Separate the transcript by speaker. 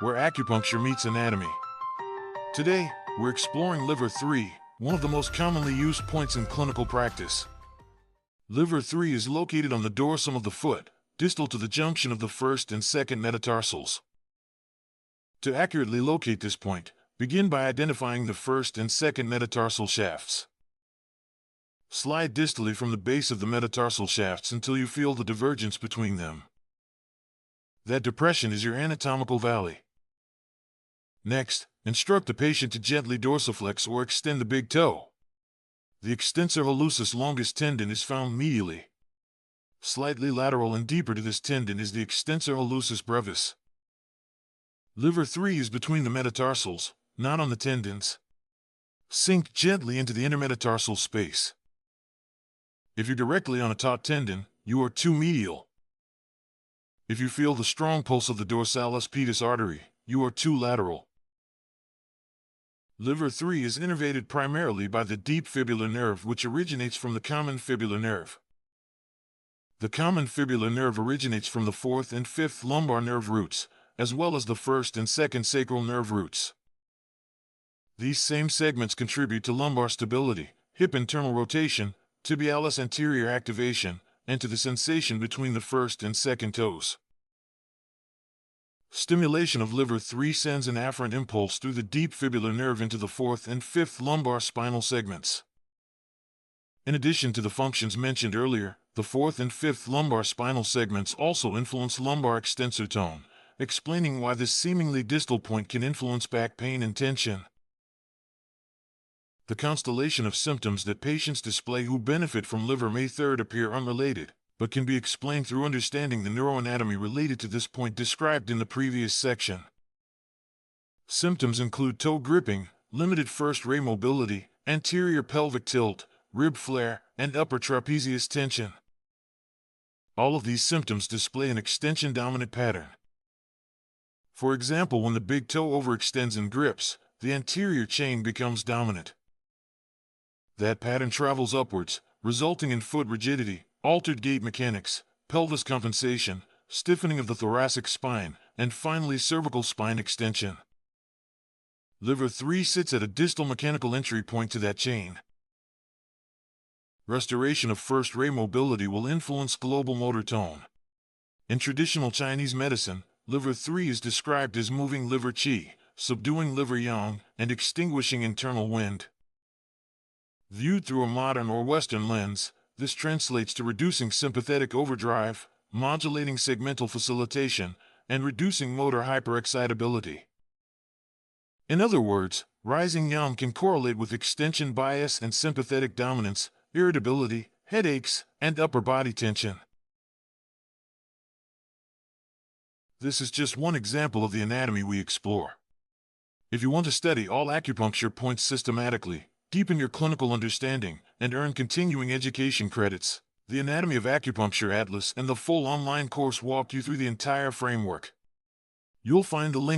Speaker 1: where acupuncture meets anatomy. Today, we're exploring liver 3, one of the most commonly used points in clinical practice. Liver 3 is located on the dorsum of the foot, distal to the junction of the first and second metatarsals. To accurately locate this point, begin by identifying the first and second metatarsal shafts. Slide distally from the base of the metatarsal shafts until you feel the divergence between them. That depression is your anatomical valley. Next, instruct the patient to gently dorsiflex or extend the big toe. The extensor hallucis longus tendon is found medially. Slightly lateral and deeper to this tendon is the extensor hallucis brevis. Liver 3 is between the metatarsals, not on the tendons. Sink gently into the intermetatarsal space. If you're directly on a taut tendon, you are too medial. If you feel the strong pulse of the dorsalis pedis artery, you are too lateral. Liver 3 is innervated primarily by the deep fibular nerve, which originates from the common fibular nerve. The common fibular nerve originates from the 4th and 5th lumbar nerve roots, as well as the 1st and 2nd sacral nerve roots. These same segments contribute to lumbar stability, hip internal rotation, tibialis anterior activation, and to the sensation between the first and second toes. Stimulation of liver 3 sends an afferent impulse through the deep fibular nerve into the 4th and 5th lumbar spinal segments. In addition to the functions mentioned earlier, the 4th and 5th lumbar spinal segments also influence lumbar extensor tone, explaining why this seemingly distal point can influence back pain and tension. The constellation of symptoms that patients display who benefit from liver may appear unrelated, but can be explained through understanding the neuroanatomy related to this point described in the previous section. Symptoms include toe gripping, limited first ray mobility, anterior pelvic tilt, rib flare, and upper trapezius tension. All of these symptoms display an extension-dominant pattern. For example, when the big toe overextends and grips, the anterior chain becomes dominant. That pattern travels upwards, resulting in foot rigidity, altered gait mechanics, pelvis compensation, stiffening of the thoracic spine, and finally cervical spine extension. Liver 3 sits at a distal mechanical entry point to that chain. Restoration of first ray mobility will influence global motor tone. In traditional Chinese medicine, liver 3 is described as moving liver qi, subduing liver yang, and extinguishing internal wind. Viewed through a modern or Western lens, this translates to reducing sympathetic overdrive, modulating segmental facilitation, and reducing motor hyperexcitability. In other words, rising yang can correlate with extension bias and sympathetic dominance, irritability, headaches, and upper body tension. This is just one example of the anatomy we explore. If you want to study all acupuncture points systematically, deepen your clinical understanding, and earn continuing education credits, the Anatomy of Acupuncture Atlas and the full online course walk you through the entire framework. You'll find the link